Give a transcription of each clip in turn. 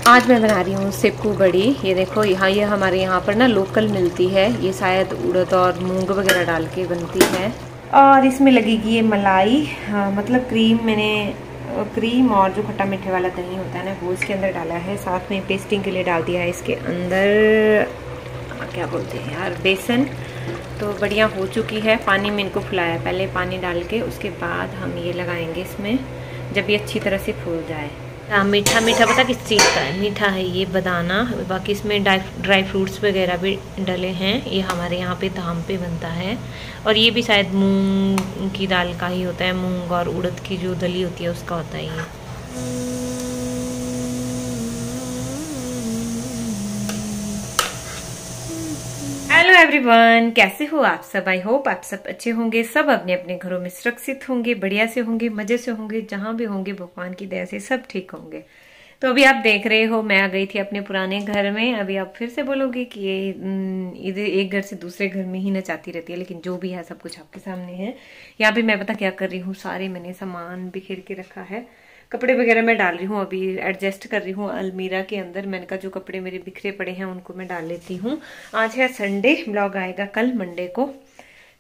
आज मैं बना रही हूँ सेपू बड़ी। ये देखो यहाँ, ये हमारे यहाँ पर ना लोकल मिलती है। ये शायद उड़द और मूंग वगैरह डाल के बनती है। और इसमें लगेगी ये मलाई, मतलब क्रीम। मैंने क्रीम और जो खट्टा मीठे वाला दही होता है ना, वो इसके अंदर डाला है। साथ में टेस्टिंग के लिए डाल दिया है इसके अंदर, क्या बोलते हैं यार, बेसन। तो बढ़िया हो चुकी है। पानी में इनको फुलाया पहले, पानी डाल के उसके बाद हम ये लगाएंगे इसमें, जब ये अच्छी तरह से फूल जाए। मीठा मीठा पता किस चीज़ का है? मीठा है ये बादाना। बाकी इसमें ड्राई फ्रूट्स वगैरह भी डले हैं। ये हमारे यहाँ पे धाम पे बनता है। और ये भी शायद मूंग की दाल का ही होता है। मूंग और उड़द की जो दली होती है उसका होता है ये। हेलो एवरीवन, कैसे हो आप सब? आई होप आप सब अच्छे होंगे, सब अपने अपने घरों में सुरक्षित होंगे, बढ़िया से होंगे, मजे से होंगे। जहां भी होंगे भगवान की दया से सब ठीक होंगे। तो अभी आप देख रहे हो मैं आ गई थी अपने पुराने घर में। अभी आप फिर से बोलोगे कि ये इधर एक घर से दूसरे घर में ही नचाती रहती है, लेकिन जो भी है सब कुछ आपके सामने है। यहाँ पे मैं पता क्या कर रही हूँ, सारे मैंने सामान बिखेर के रखा है। कपड़े वगैरह मैं डाल रही हूँ, अभी एडजस्ट कर रही हूँ अलमीरा के अंदर। मैंने कहा जो कपड़े मेरे बिखरे पड़े हैं उनको मैं डाल लेती हूँ। आज है संडे, ब्लॉग आएगा कल मंडे को,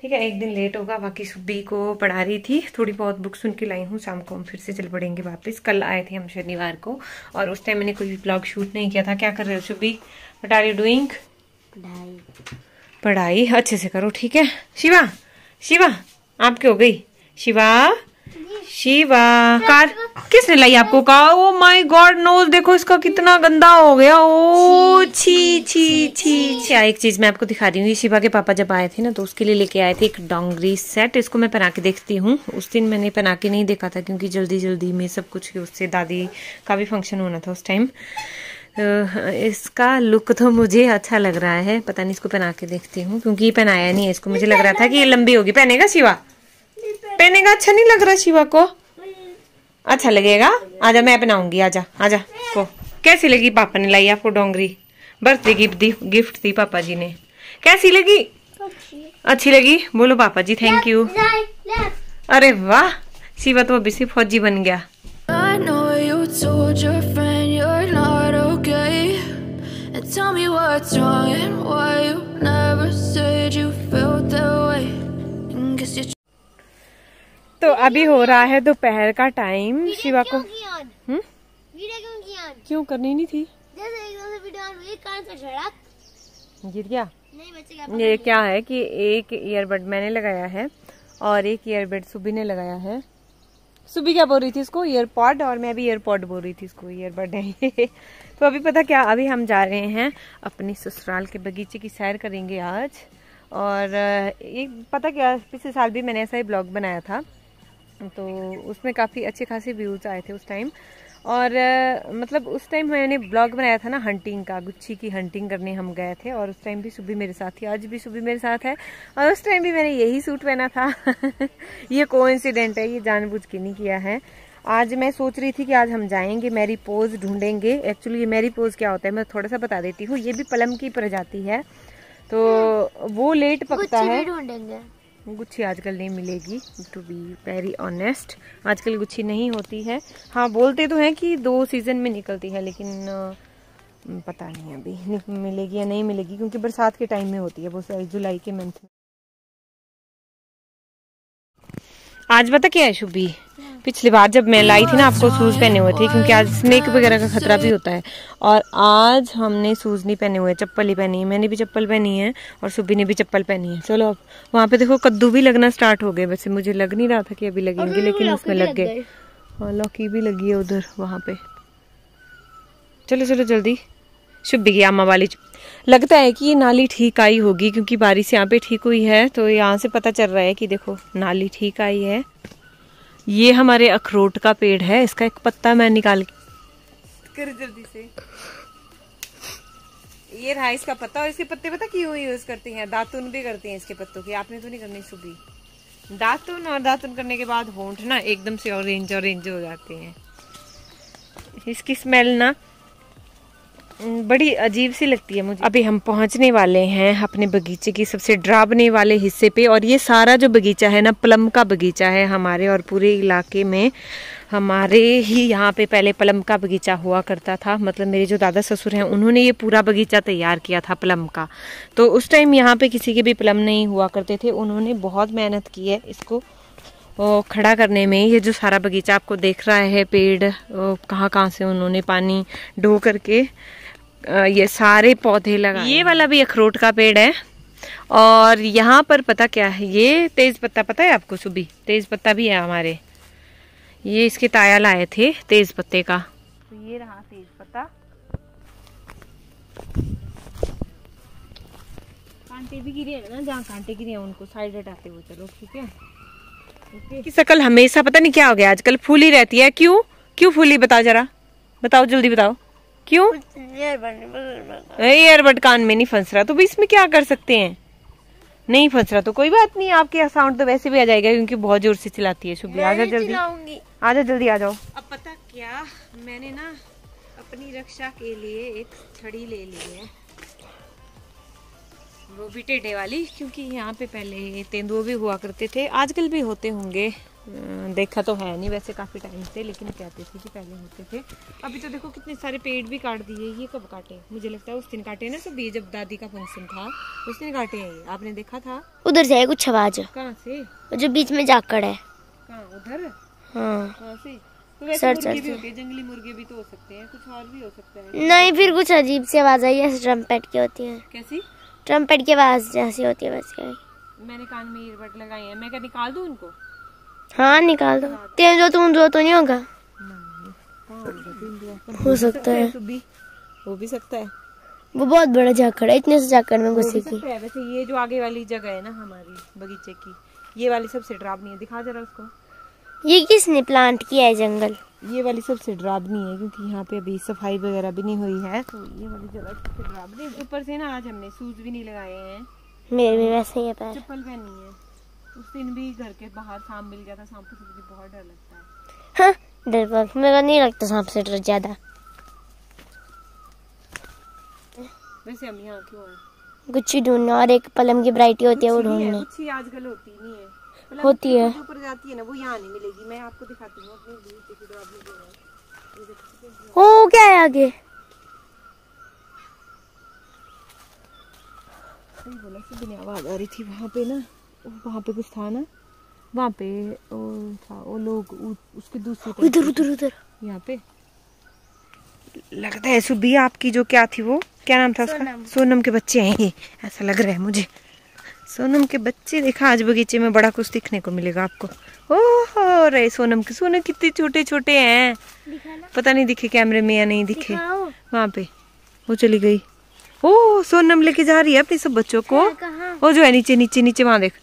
ठीक है। एक दिन लेट होगा। बाकी सुबी को पढ़ा रही थी, थोड़ी बहुत बुक्स उनकी लाई हूँ। शाम को हम फिर से चल पड़ेंगे वापस। कल आए थे हम शनिवार को, और उस टाइम मैंने कोई ब्लॉग शूट नहीं किया था। क्या कर रहे हो Subi? What are you doing? पढ़ाई अच्छे से करो, ठीक है। शिवा, शिवा आपकी हो गई? शिवा कार किसने लाई आपको? Car? Oh my God, nose देखो इसका कितना गंदा हो गया। ओ छी छी छी। एक चीज मैं आपको दिखा रही हूँ। शिवा के पापा जब आए थे ना, तो उसके लिए लेके आए थे एक डोंगरी सेट। इसको मैं पहना के देखती हूँ। उस दिन मैंने पहना के नहीं देखा था, क्योंकि जल्दी जल्दी में सब कुछ, उससे दादी का भी फंक्शन होना था उस टाइम। इसका लुक तो मुझे अच्छा लग रहा है। पता नहीं, इसको पहना के देखती हूँ, क्योंकि ये पहनाया नहीं है इसको। मुझे लग रहा था कि ये लंबी होगी। पहनेगा शिवा? पहनेगा? अच्छा नहीं लग रहा शिवा को? अच्छा लगेगा। आजा मैं पहनाऊंगी, आजा आजा को। कैसी लगी? पापा ने लाई आपको डोंगरी, बर्थडे गिफ्ट दी पापा जी ने। कैसी लगी? अच्छी लगी? बोलो पापा जी थैंक यू। अरे वाह, शिवा तो अभी से फौजी बन गया। तो अभी हो रहा है दोपहर का टाइम। शिवा को क्यों करनी नहीं थी? गिर गया? ये क्या है कि एक ईयरबड मैंने लगाया है और एक ईयरबड सुबी ने लगाया है। सुबी क्या बोल रही थी इसको? ईयरपॉड, और मैं भी ईयरपॉड बोल रही थी इसको। ईयरबड है तो अभी पता क्या, अभी हम जा रहे हैं अपनी ससुराल के बगीचे की सैर करेंगे आज। और एक पता क्या, पिछले साल भी मैंने ऐसा ही ब्लॉग बनाया था, तो उसमें काफ़ी अच्छे खासे व्यूज़ आए थे उस टाइम। और मतलब उस टाइम मैंने ब्लॉग बनाया था ना हंटिंग का, गुच्छी की हंटिंग करने हम गए थे। और उस टाइम भी सुबी मेरे साथ थी, आज भी सुबी मेरे साथ है। और उस टाइम भी मैंने यही सूट पहना था ये कोइंसिडेंट है, ये जानबूझ के नहीं किया है। आज मैं सोच रही थी कि आज हम जाएंगे, मैरी पोज ढूंढेंगे। एक्चुअली ये मैरी पोज क्या होता है मैं थोड़ा सा बता देती हूँ। ये भी प्लम की प्रजाति है, तो वो लेट पकता है। गुच्छी आजकल नहीं मिलेगी, टू बी वेरी ऑनेस्ट। आजकल गुच्छी नहीं होती है। हाँ बोलते तो हैं कि 2 सीजन में निकलती है, लेकिन पता नहीं अभी मिलेगी या नहीं मिलेगी, क्योंकि बरसात के टाइम में होती है वो, जुलाई के मंथ में। आज पता क्या है शुभी, पिछली बार जब मैं लाई थी ना आपको शूज पहने हुए थे, क्योंकि आज स्नेक वगैरह का खतरा भी होता है। और आज हमने शूज नहीं पहने हुए, चप्पल ही पहनी है। मैंने भी चप्पल पहनी है और सुबी ने भी चप्पल पहनी है। चलो अब वहाँ पे देखो कद्दू भी लगना स्टार्ट हो गए। वैसे मुझे लग नहीं रहा था कि अभी लगेंगे, लेकिन उसमें लग गए। हाँ लौकी भी लगी है उधर वहाँ पे। चलो चलो जल्दी। शुभी की अम्मा वाली लगता है कि ये नाली ठीक आई होगी, क्योंकि बारिश यहाँ पे ठीक हुई है। तो यहाँ से पता चल रहा है कि देखो नाली ठीक आई है। ये हमारे अखरोट का पेड़ है, इसका एक पत्ता मैं निकाल कर जल्दी से। ये रहा इसका पत्ता, और इसके पत्ते पता क्यों यूज करते हैं? दातुन भी करते हैं इसके पत्तों की। आपने तो नहीं करनी सुबी दातुन, और दातुन करने के बाद होंठ ना एकदम से ऑरेंज ऑरेंज हो जाते हैं। इसकी स्मेल ना बड़ी अजीब सी लगती है मुझे। अभी हम पहुंचने वाले हैं अपने बगीचे की सबसे डरावने वाले हिस्से पे। और ये सारा जो बगीचा है ना, प्लम का बगीचा है हमारे और पूरे इलाके में। हमारे ही यहाँ पे पहले प्लम का बगीचा हुआ करता था, मतलब मेरे जो दादा ससुर हैं उन्होंने ये पूरा बगीचा तैयार किया था प्लम का। तो उस टाइम यहाँ पे किसी के भी प्लम नहीं हुआ करते थे, उन्होंने बहुत मेहनत की है इसको खड़ा करने में। ये जो सारा बगीचा आपको देख रहा है, पेड़ कहाँ कहाँ से उन्होंने पानी ढो करके ये सारे पौधे लगाए। ये वाला भी अखरोट का पेड़ है। और यहाँ पर पता क्या है, ये तेज पत्ता, पता है आपको सुबी? तेज पत्ता भी है हमारे, ये इसके ताया लाए थे तेज पत्ते का। तो ये रहा तेज पत्ता। कांटे भी गिरे हैं ना, जहाँ कांटे गिरे हैं उनको साइड हटाते हुए चलो, ठीक है। की शकल हमेशा पता नहीं क्या हो गया, आजकल फूली रहती है। क्यों क्यों फूली? बताओ जरा, बताओ जल्दी बताओ क्यों? ईयरबड कान में नहीं फंस रहा, तो भी इसमें क्या कर सकते हैं? नहीं फंस रहा तो कोई बात नहीं, आपके साउंड तो वैसे भी आ जाएगा क्योंकि बहुत जोर से चिल्लाती है शुभ्री। आजा जल्दी, आजा जल्दी आ जाओ। अब पता क्या, मैंने ना अपनी रक्षा के लिए एक छड़ी ले ली है, वो भी टेढ़े वाली, क्योंकि यहाँ पे पहले तेंदुए भी हुआ करते थे, आजकल भी होते होंगे, देखा तो है नहीं वैसे काफी टाइम से, लेकिन कहते थे कि पहले होते थे। अभी तो देखो कितने सारे पेड़ भी काट दिए। ये कब काटे? मुझे लगता है उस दिन काटे ना सब, ये जब दादी का फंक्शन था उस दिन काटे हैं ये। आपने देखा था? उधर से है कुछ आवाज। कहाँ से? जो बीच में जाकड़ है। कहाँ? उधर? हाँ। कहाँ से? तो वैसे मुर्गे भी होते हैं, जंगली मुर्गे भी तो हो सकते हैं, कुछ और भी हो सकता है। नहीं, फिर कुछ अजीब सी आवाज आई है, ट्रम्पेट की होती है। कैसी? ट्रम्पेट की आवाज जैसी होती है वैसे आई। मैंने कान में ईयरबड लगाए हैं, मैं क्या निकाल दूं उनको? हाँ निकाल दो। तेंदुआ तो नहीं होगा? हो सकता है, हो भी सकता है। वो बहुत बड़ा जाकड़ है, इतने से जाकड़ में घुसी थी। वैसे ये जो आगे वाली जगह है ना हमारी बगीचे की, ये वाली सबसे डरावनी है। दिखा जरा उसको। ये किसने प्लांट किया है जंगल? ये वाली सबसे डरावनी है क्योंकि यहाँ पे अभी सफाई वगैरह भी नहीं हुई है, तो ये वाली जगह सबसे डरावनी। ऊपर से ना आज हमने शूज भी नहीं लगाए हैं, मेरे भी वैसे ही है, चप्पल पहनी है। उस दिन भी घर के बाहर सांप मिल गया था, सांप से मुझे बहुत डर लगता है। हाँ, डर मेरा नहीं लगता सांप से डर ज्यादा। वैसे हम यहाँ क्यों आए? गुच्छी ढूंढने, और एक पलम की वैरायटी होती है वो ढूंढने। गुच्छी आजकल होती नहीं है, होती है ऊपर जाती है ना, वो यहाँ नहीं मिलेगी। मैं आपको दिखाती हूँ अपने ओ क्या है आगे? बोला सुबह आवाज आ रही थी वहाँ पे ना, वहाँ पे कुछ था ना, वहाँ पे वो लोग उसके दूसरी उधर उधर उधर यहाँ पे लगता है। सुबह आपकी जो क्या थी, वो क्या नाम था उसका? सोनम के बच्चे हैं ये, ऐसा लग रहा है मुझे। सोनम के बच्चे। देखा आज बगीचे में बड़ा कुछ दिखने को मिलेगा आपको। ओह रे सोनम के, सोनम कितने छोटे छोटे हैं, पता नहीं दिखे कैमरे में या नहीं दिखे। वहाँ पे वो चली गई। ओ सोनम लेके जा रही है अपने सब बच्चों को। वो जो है नीचे नीचे नीचे, वहाँ देख,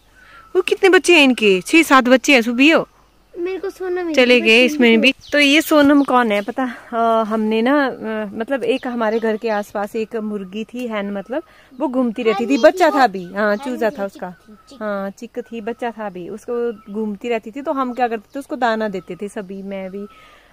वो कितने बच्चे हैं इनके, 6-7 बच्चे हैं। सुबह हो मेरे को सोनम चले गए इसमें भी। तो ये सोनम कौन है पता? हमने ना मतलब एक हमारे घर के आसपास एक मुर्गी थी, हैन, मतलब वो घूमती रहती थी, बच्चा था भी, हाँ चूजा था उसका, हाँ चिक थी, बच्चा था भी, उसको घूमती रहती थी। तो हम क्या करते थे, उसको दाना देते थे सभी, मैं भी,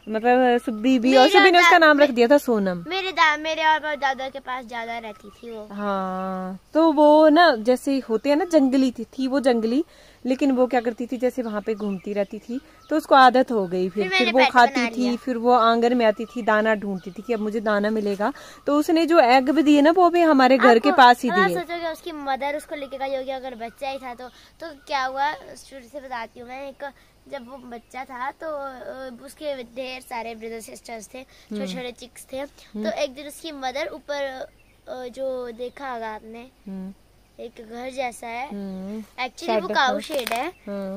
मतलब सुब्बी भी, और सभी ने उसका नाम रख दिया था सोनम। मेरे और दादा के पास ज्यादा रहती थी वो। हाँ तो वो ना जैसे होते हैं ना, जंगली थी वो, जंगली, लेकिन वो क्या करती थी, जैसे वहाँ पे घूमती रहती थी तो उसको आदत हो गई। फिर वो खाती थी, फिर वो आंगन में आती थी, दाना ढूंढती थी कि अब मुझे दाना मिलेगा। तो उसने जो एग भी दिए ना, वो भी हमारे घर के पास ही दिए। सोचो कि उसकी मदर उसको लेके गई होगी, अगर बच्चा ही था तो क्या हुआ, शुरू से बताती हूँ मैं। एक जब वो बच्चा था तो उसके ढेर सारे ब्रदर सिस्टर्स थे, छोटे छोटे चिक्स थे। तो एक दिन उसकी मदर ऊपर जो देखा होगा आपने, एक घर जैसा है, एक्चुअली वो काऊ शेड है,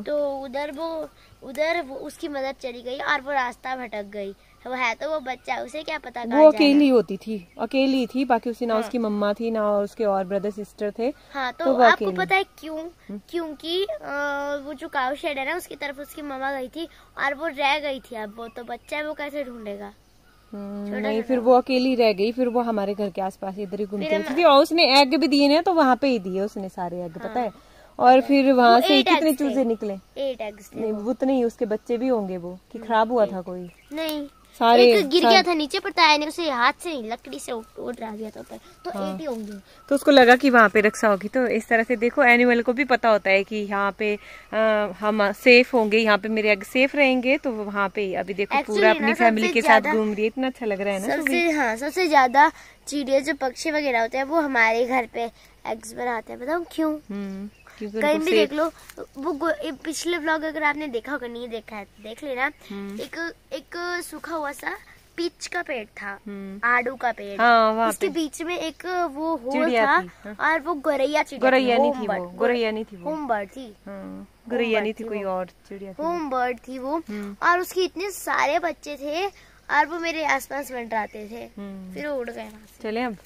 तो उधर वो उसकी मदर चली गई और वो रास्ता भटक गई। वो है तो वो बच्चा, उसे क्या पता, वो अकेली होती थी, अकेली थी, बाकी उसकी ना उसकी मम्मा थी ना उसके और ब्रदर सिस्टर थे। हाँ तो आपको पता है क्यों? क्योंकि वो जो काऊ शेड है ना, उसकी तरफ उसकी मम्मा गई थी और वो रह गई थी। अब वो तो बच्चा है, वो कैसे ढूंढेगा? नहीं, फिर वो अकेली रह गई। फिर वो हमारे घर के आसपास इधर ही घूमती रहती थी, और उसने एग भी दिए ना, तो वहाँ पे ही दिए उसने सारे एग, पता है। और फिर वहाँ से कितने चूजे निकले? 8 एग्स थे। नहीं, वो तो नहीं, उसके बच्चे भी होंगे वो, कि खराब हुआ था कोई? नहीं, सारे एक गिर गया था नीचे पर ताया ने उसे हाथ से लकड़ी से उड़ गया था ऊपर, तो 8 ही होंगे। तो उसको लगा कि वहाँ पे रक्षा होगी। तो इस तरह से देखो एनिमल को भी पता होता है कि यहाँ पे हम सेफ होंगे, यहाँ पे मेरे एग सेफ रहेंगे, तो वहाँ पे अभी देखो पूरा अपनी फैमिली के साथ घूम रही है। इतना अच्छा लग रहा है ना। सबसे ज्यादा चिड़िया जो पक्षी वगैरह होते हैं वो हमारे घर पे एग्स बनाते हैं। बताओ क्यों? कहीं भी देख लो, वो पिछले व्लॉग अगर आपने देखा होगा, नहीं देखा है देख लेना। एक सूखा हुआ सा पीच का पेड़ था, आड़ू का पेड़। उसके बीच में एक वो होल था और वो गोरैया नहीं थी, होम बर्ड थी। गोरैया नहीं थी, कोई और चिड़िया थी, होम बर्ड थी वो। और उसके इतने सारे बच्चे थे और वो मेरे आसपास मंडराते थे, फिर वो उड़ गए वहाँ से। चले अब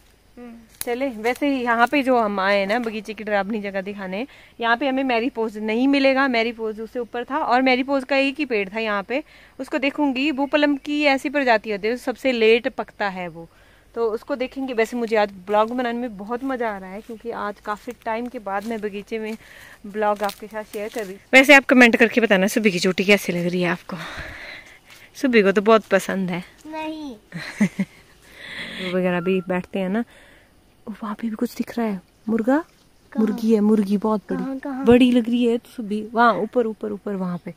चले। वैसे ही यहाँ पे जो हम आए ना बगीचे की डरावनी जगह दिखाने, यहाँ पे हमें मैरीपोज नहीं मिलेगा। मैरीपोज उससे ऊपर था और मैरीपोज का एक ही पेड़ था यहाँ पे। उसको देखूंगी, वो पलम की ऐसी प्रजाति होती है सबसे लेट पकता है वो, तो उसको देखेंगे। वैसे मुझे आज ब्लॉग बनाने में बहुत मजा आ रहा है क्योंकि आज काफी टाइम के बाद मैं बगीचे में ब्लॉग आपके साथ शेयर कर रही हूँ। वैसे आप कमेंट करके बताना सुबह की चोटी कैसी लग रही है आपको। सुबह को तो बहुत पसंद है। नहीं वगैरह भी बैठते हैं ना, वहाँ पे भी कुछ दिख रहा है। मुर्गा, मुर्गी है, मुर्गी बहुत बड़ी बड़ी लग रही है। तो सुबह वहाँ ऊपर ऊपर ऊपर वहाँ पे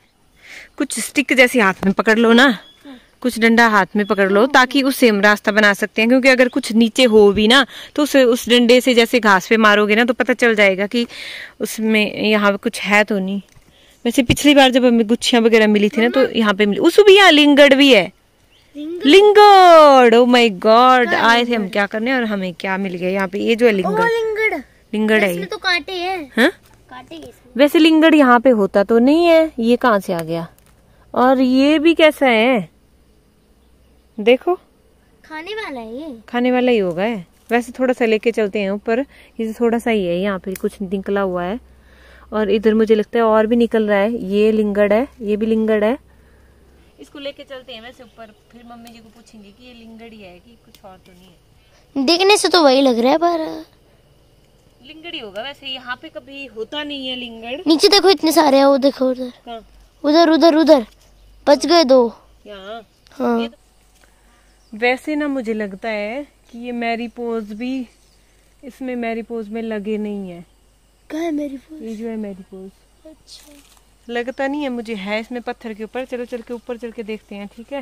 कुछ स्टिक जैसी हाथ में पकड़ लो ना, कुछ डंडा हाथ में पकड़ लो ताकि उससे हम रास्ता बना सकते हैं। क्योंकि अगर कुछ नीचे हो भी ना तो उस डंडे से जैसे घास पे मारोगे ना तो पता चल जाएगा कि उसमें यहाँ कुछ है तो नहीं। वैसे पिछली बार जब हमें गुच्छियां वगैरह मिली थी ना तो यहाँ पे मिली। उस भी यहाँ लिंगड़ भी है, लिंगड़। ओ माय गॉड, आए थे हम क्या करने और हमें क्या मिल गया यहाँ पे। ये जो है लिंगड़ है। इसमें तो कांटे हैं। कांटे इसमें। वैसे लिंगड़ यहाँ पे होता तो नहीं है, ये कहाँ से आ गया? और ये भी कैसा है देखो, खाने वाला है ये, खाने वाला ही होगा है। वैसे थोड़ा सा लेके चलते हैं ऊपर, ये थोड़ा सा ही है, यहाँ पे कुछ निकला हुआ है और इधर मुझे लगता है और भी निकल रहा है। ये लिंगड़ है, ये भी लिंगड़ है। इसको लेके चलते हैं वैसे ऊपर, फिर मम्मी जी को पूछेंगे कि ये लिंगड़ ही है कि कुछ और तो नहीं है। देखने से तो वही लग रहा है पर लिंगड़ ही होगा। वैसे यहाँ पे कभी होता नहीं है लिंगड़। नीचे देखो इतने सारे हैं, वो देखो उधर उधर उधर उधर बच गए 2 यहाँ। हाँ। वैसे ना मुझे लगता है कि ये मैरीपोज भी इसमें मैरीपोज में लगे नहीं है। कहाँ है मैरीपोज? ये जो है मैरीपोज, अच्छा लगता नहीं है मुझे, है इसमें पत्थर के ऊपर। चलो चल के ऊपर चल के देखते हैं, ठीक है।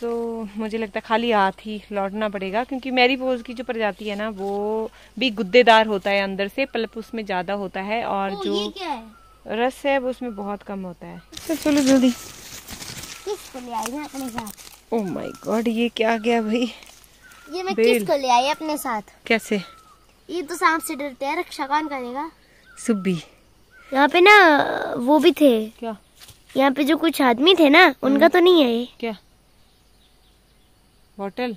तो मुझे लगता है खाली हाथ ही लौटना पड़ेगा क्योंकि मैरीपोज की जो प्रजाति है ना वो भी गुद्देदार होता है अंदर से, पल्प उसमें ज्यादा होता है और जो ये क्या है? रस है वो उसमें बहुत कम होता है। तो चलो जल्दी। किसको ले आई मैं अपने साथ? ओह माय गॉड, ये क्या गया भाई? ये मैं किसको ले आई अपने साथ? कैसे? ये तो सांप से डरते हैं, रक्षा कौन करेगा? सुब्बी। यहाँ पे ना वो भी थे। क्या? यहाँ पे जो कुछ आदमी थे ना उनका तो नहीं है ये। क्या? बोतल?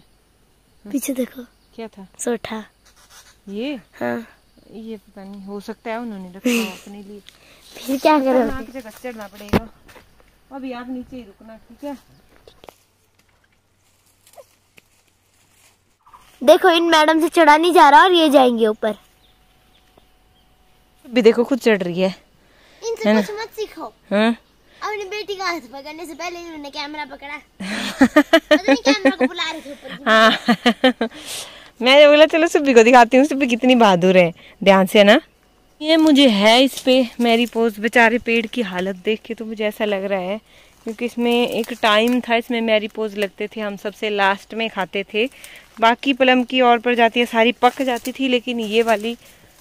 पीछे देखो क्या था? सोठा। ये? हाँ। ये पता नहीं, हो सकता है उन्होंने रखा हो अपने लिए। फिर क्या करोगे? चढ़ना पड़ेगा। अभी आप नीचे ही रुकना, ठीक है? देखो इन मैडम से चढ़ा नहीं जा रहा और ये जाएंगे ऊपर। भी देखो खुद चढ़ रही है। इनसे कुछ मत सीखो। हाँ? अपनी बेटी का हाथ पकड़ने से पहले इन्होंने कैमरा पकड़ा। पता नहीं कैमरा को बुला रहे थे ऊपर। हाँ। मैं बोला चलो सुब्बी को दिखाती हूँ, सुब्बी कितनी बहादुर है। ध्यान से ना, ये मुझे है इस पे मैरीपोज। बेचारे पेड़ की हालत देख के तो मुझे ऐसा लग रहा है क्योंकि इसमें एक टाइम था इसमें मैरीपोज लगते थे, हम सबसे लास्ट में खाते थे। बाकी प्लम की और प्रजातियां सारी पक जाती थी लेकिन ये वाली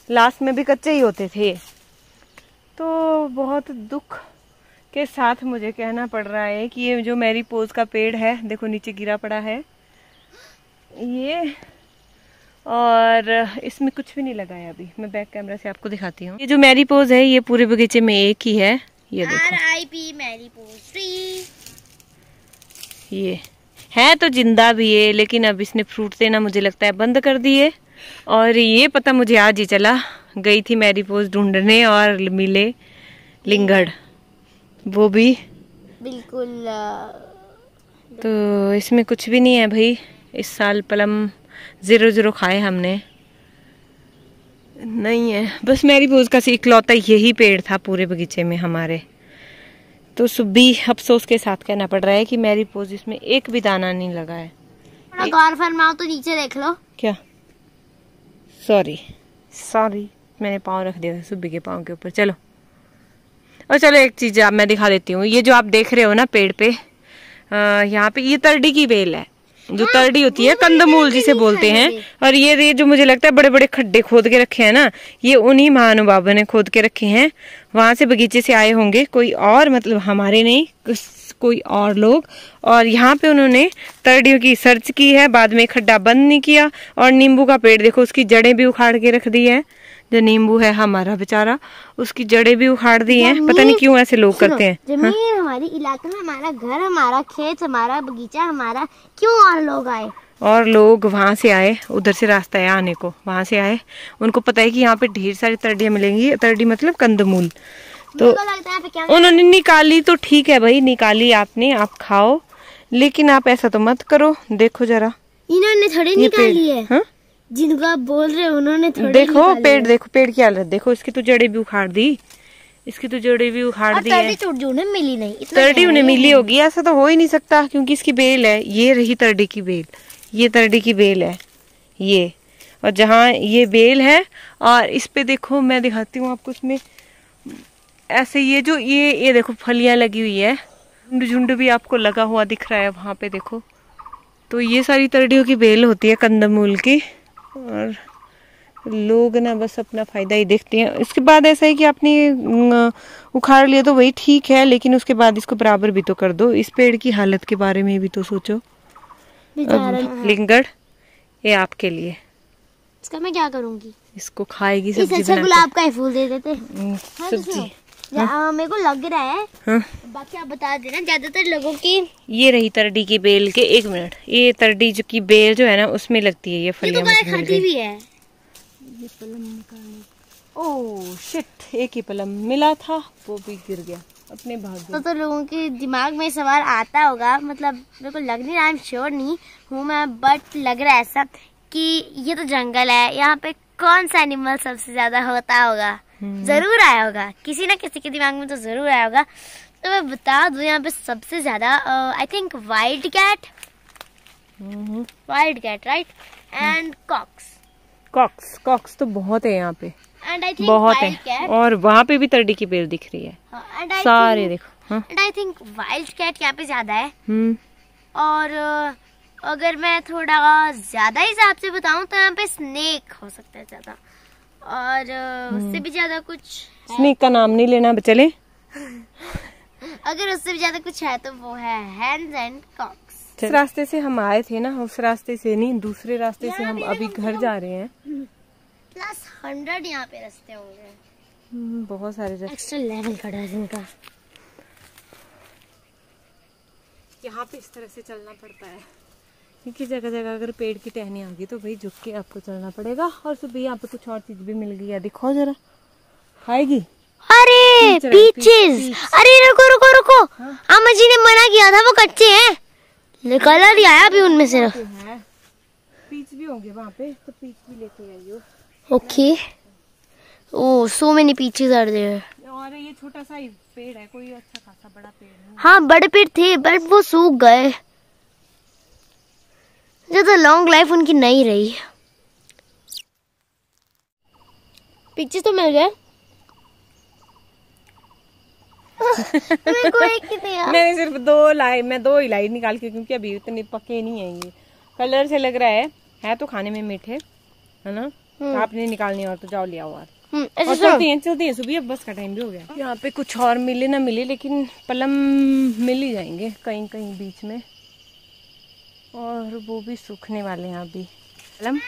लास्ट में भी कच्चे ही होते थे। तो बहुत दुख के साथ मुझे कहना पड़ रहा है कि ये जो मैरीपोज का पेड़ है देखो नीचे गिरा पड़ा है ये, और इसमें कुछ भी नहीं लगाया। अभी मैं बैक कैमरा से आपको दिखाती हूँ। ये जो मैरीपोज है ये पूरे बगीचे में एक ही है। ये देखो RIP मैरीपोज ट्री। ये है तो जिंदा भी है लेकिन अब इसने फ्रूट देना मुझे लगता है बंद कर दिए। और ये पता मुझे आज ही चला, गई थी मैरीपोज ढूंढने और मिले लिंगड़, वो भी बिल्कुल। तो इसमें कुछ भी नहीं है भाई। इस साल प्लम 0-0 खाए हमने, नहीं है। बस मैरीपोज का इकलौता यही पेड़ था पूरे बगीचे में हमारे। तो सुबी अफसोस के साथ कहना पड़ रहा है कि मेरी पोज इसमें एक भी दाना नहीं लगा है। थोड़ा गौर फरमाओ तो नीचे देख लो। क्या? सॉरी मैंने पाँव रख दिया था सुबी के पाँव के ऊपर। चलो और चलो एक चीज आप मैं दिखा देती हूँ। ये जो आप देख रहे हो ना पेड़ पे, यहाँ पे ये तरडी की बेल है। जो तरडी होती है कंदमूल जिसे बोलते हैं। और ये जो मुझे लगता है बड़े बड़े खड्डे खोद के रखे हैं ना, ये उन्हीं महानुभावों ने खोद के रखे हैं। वहां से बगीचे से आए होंगे कोई और, मतलब हमारे नहीं, कोई और लोग। और यहाँ पे उन्होंने तरडियों की सर्च की है, बाद में खड्डा बंद नहीं किया। और नींबू का पेड़ देखो, उसकी जड़ें भी उखाड़ के रख दी है। जो नींबू है हमारा बेचारा, उसकी जड़ें भी उखाड़ दी हैं। पता नहीं क्यों ऐसे लोग करते हैं। जमीन हमारी इलाके में, हमारा घर, हमारा खेत, हमारा बगीचा हमारा, क्यों और लोग आए? और लोग वहां से आए, उधर से रास्ता है आने को, वहां से आए। उनको पता है कि यहाँ पे ढेर सारी तरडियां मिलेंगी। तरडी मतलब कंदमूल। तो उन्होंने निकाली तो ठीक है भाई, निकाली आपने, आप खाओ, लेकिन आप ऐसा तो मत करो। देखो जरा, इन्होंने थोड़ी निकाली है। हाँ? जिनको आप बोल रहे हो उन्होंने थोड़ी देखो पेड़, देखो पेड़ की हालत देखो। इसकी तो जड़ें भी उखाड़ दी, इसकी तो जड़ें भी उखाड़ दी है। तरडी उन्हें मिली नहीं, तरडी उन्हें मिली होगी, ऐसा तो हो ही नहीं सकता क्योंकि इसकी बेल है। ये रही तरडी की बेल, ये तरडी की बेल है ये। और जहाँ ये बेल है और इस पे देखो, मैं दिखाती हूँ आपको, इसमें ऐसे ये जो ये देखो फलियां लगी हुई है। झुंड भी आपको लगा हुआ दिख रहा है वहां पे देखो। तो ये सारी तरडियों की बेल होती है कंदमूल की। और लोग ना बस अपना फायदा ही देखते हैं। इसके बाद ऐसा है कि आपने उखाड़ लिया तो वही ठीक है, लेकिन उसके बाद इसको बराबर भी तो कर दो। इस पेड़ की हालत के बारे में भी तो सोचो। लिंगड़, ये आपके लिए। इसका मैं क्या करूंगी? इसको खाएगी सब्जी अच्छा गुलाब का ही फूल दे देते। सब्जी मेरे को लग रहा है। हाँ? बाकी आप बता देना। ज्यादातर लोगों की ये रही तरडी की बेल के, एक मिनट, ये तरडी जो की बेल जो है ना उसमें लगती है ये फलियां। ये तो खाती भी है। ये पलम निकालने, ओह शिट, एक ही पलम मिला था वो भी गिर गया अपने भाग्य। तो लोगों के दिमाग में सवाल आता होगा, मतलब मेरे को लग नहीं रहा, आई एम श्योर नहीं हूँ मैं, बट लग रहा है ऐसा कि ये तो जंगल है, यहाँ पे कौन सा एनिमल सबसे ज्यादा होता होगा? जरूर आया होगा, किसी ना किसी के दिमाग में तो जरूर आया होगा। तो मैं बता दूं, यहाँ पे सबसे ज्यादा I think wild cat, right, and cocks तो बहुत है यहाँ पे, एंड आई थिंक बहुत है। और वहाँ पे भी तरडी की बेल दिख रही है। सारे देखो। And I think wild cat यहाँ पे ज्यादा है। और अगर मैं थोड़ा ज्यादा हिसाब से बताऊं तो यहाँ पे स्नेक हो सकता है ज्यादा, और उससे भी ज्यादा कुछ। स्नेक का नाम नहीं लेना चले। अगर उससे भी ज्यादा कुछ है तो वो है हैंस एंड कॉक्स। जिस रास्ते से हम आए थे ना, उस रास्ते से नहीं, दूसरे रास्ते से हम अभी घर जा रहे हैं। प्लस 100 यहाँ पे रास्ते होंगे, बहुत सारे रास्ते। एक्स्ट्रा लेवल खड़ा है इनका। यहाँ पे इस तरह से चलना पड़ता है क्योंकि जगह जगह अगर पेड़ की टहनी आ गई तो भाई झुक के आपको चलना पड़ेगा। और सुबह यहाँ पे कुछ और चीज भी मिल गई है, दिखाओ जरा, खाएगी? अरे पीचेस, अरे रुको रुको रुको, अम्मा जी ने मना किया था, वो कच्चे हैं, कलर ही आया अभी उनमें से। पीच भी होंगे वहाँ पे, तो पीच भी लेके आइयो। Okay, oh so many peaches are there. और ये छोटा सा पेड़ है, कोई अच्छा खासा बड़ा पेड़ नहीं। हाँ बड़े पेड़ थे बट वो सूख गए, ज्यादा लॉन्ग लाइफ उनकी नहीं रही। पीचेस तो मिल गए। मैंने सिर्फ दो ही लाई निकाल के, क्योंकि अभी इतने पके नहीं है। ये कलर से लग रहा है तो खाने में मीठे है ना। आपने निकालनी और तो जाओ लिया और चलती हैं सुबह, अब बस का टाइम भी हो गया। यहाँ पे कुछ और मिले ना मिले, लेकिन पलम मिल ही जाएंगे कहीं कहीं बीच में, और वो भी सूखने वाले हैं अभी पलम।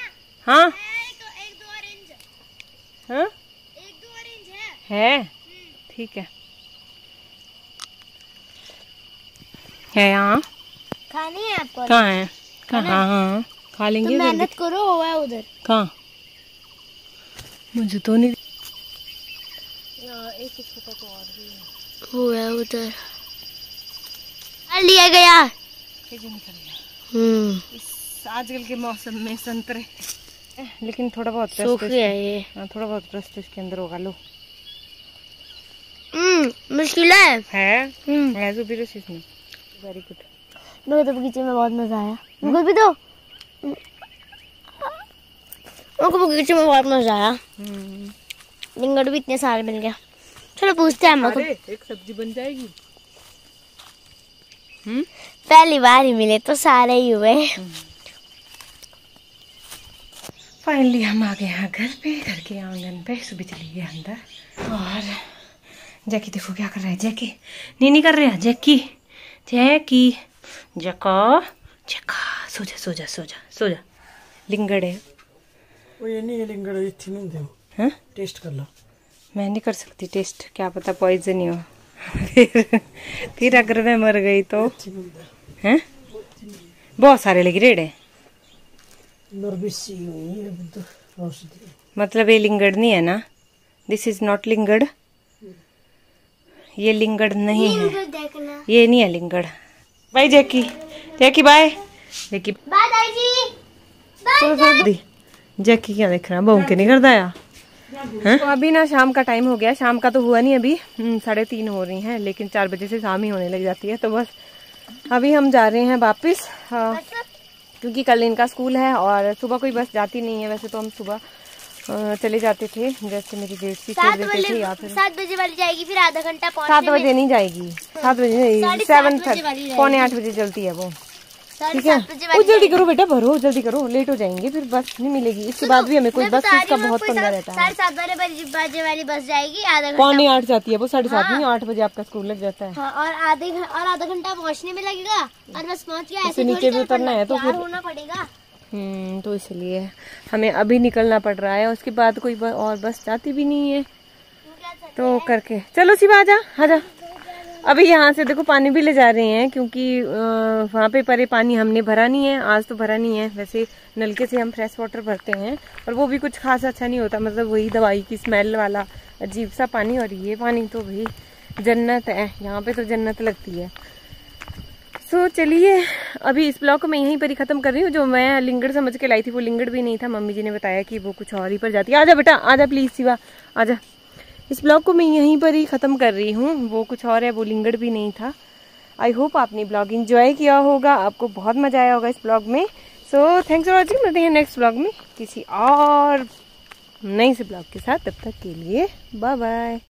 हाँ हाँ है, ठीक है यहाँ। खानी है आपको? कहाँ है? कहाँ? हाँ खा लेंगे। तो मेहनत करो, हुआ है उधर। कहाँ? मुझे तो नहीं। यहाँ एक छोटा तो और भी है, हुआ है उधर, लिया गया। इस आजकल के मौसम में संतरे, लेकिन थोड़ा बहुत सूख गया ये। थोड़ा बहुत रस्त इसके अंदर होगा। लो मुश्किल है वेरी गुड। मेरे तो बगीचे में बहुत मजा आया। मुझे भी दो। उनको बगीचे में बहुत मजा आया। लिंगड़ भी इतने सारे मिल गए। चलो पूछते हैं हमको। एक सब्जी बन जाएगी। पहली बार ही मिले तो सारे ही हुए। फाइनली हम आ गए हैं घर पे, घर के आंगन पे। सुबह चली गई अंदर और जैकी देखो क्या कर रहा है। जैकी नीनी कर रहे हैं। जैकी जैकी जका जका सो जा सो जा सो जा सो जा। लिंगड़ है वो, ये नहीं है लिंगड़, इतनी नहीं दे। हाँ टेस्ट कर लो। मैं नहीं कर सकती टेस्ट, क्या पता पॉइजन ही हो। फिर अगर मैं मर गई तो हैं। बहुत सारे लगी रेड़े। मतलब ये लिंगड़ नहीं है ना। दिस इज नॉट लिंगड़। ये लिंगड़ नहीं है, ये नहीं है लिंगड़। Bye Jackie, Jackie bye. Jackie bye दादी। जैकी क्या देख रहा है, बहू के नहीं करता या? तो अभी ना शाम का टाइम हो गया। शाम का तो हुआ नहीं अभी, 3:30 हो रही हैं, लेकिन 4 बजे से शाम ही होने लग जाती है। तो बस अभी हम जा रहे हैं वापिस, क्योंकि कल इनका स्कूल है और सुबह कोई बस जाती नहीं है। वैसे तो हम सुबह चले जाते थे, जैसे मेरी डेट सी छोड़ देते थे, या फिर 7 बजे वाली जाएगी, फिर आधा घंटा 7 बजे नहीं जाएगी, 7 बजे नहीं, 7:30 पौने 8 बजे चलती है वो। ठीक है, जल्दी करो बेटा, भरो जल्दी करो, लेट हो जाएंगे, फिर बस नहीं मिलेगी। इसके बाद भी हमें कोई बस का बहुत पंगा रहता है। 7:30 बजे वाली बस जाएगी, आधा घंटा पौने 8 जाती है वो, 7:30 नहीं 8 बजे आपका स्कूल लग जाता है। हाँ, और आधा घंटा पहुँचने में लगेगा, और बस पहुँच गया ऐसे नीचे भी उतरना है तो फिर होना पड़ेगा। तो इसलिए हमें अभी निकलना पड़ रहा है। उसके बाद कोई और बस जाती भी नहीं है, तो करके चलो शिवा आजा आजा। अभी यहाँ से देखो पानी भी ले जा रहे हैं, क्योंकि वहाँ पे परे पानी हमने भरा नहीं है, आज तो भरा नहीं है। वैसे नलके से हम फ्रेश वाटर भरते हैं, और वो भी कुछ खास अच्छा नहीं होता, मतलब वही दवाई की स्मेल वाला अजीब सा पानी। और ये पानी तो भाई जन्नत है, यहाँ पे तो जन्नत लगती है। सो चलिए अभी इस ब्लॉग को मैं यहीं पर ही खत्म कर रही हूँ। जो मैं लिंगड़ समझ के लाई थी वो लिंगड़ भी नहीं था, मम्मी जी ने बताया कि वो कुछ और ही पर जाती है। आजा बेटा आजा, प्लीज शिवा आजा। इस ब्लॉग को मैं यहीं पर ही खत्म कर रही हूँ, वो कुछ और है, वो लिंगड़ भी नहीं था। आई होप आपने ब्लॉग एंजॉय किया होगा, आपको बहुत मजा आया होगा इस ब्लॉग में। So thanks for watching. मिलते हैं नेक्स्ट ब्लॉग में किसी और नई से ब्लॉग के साथ। तब तक के लिए बाय बाय।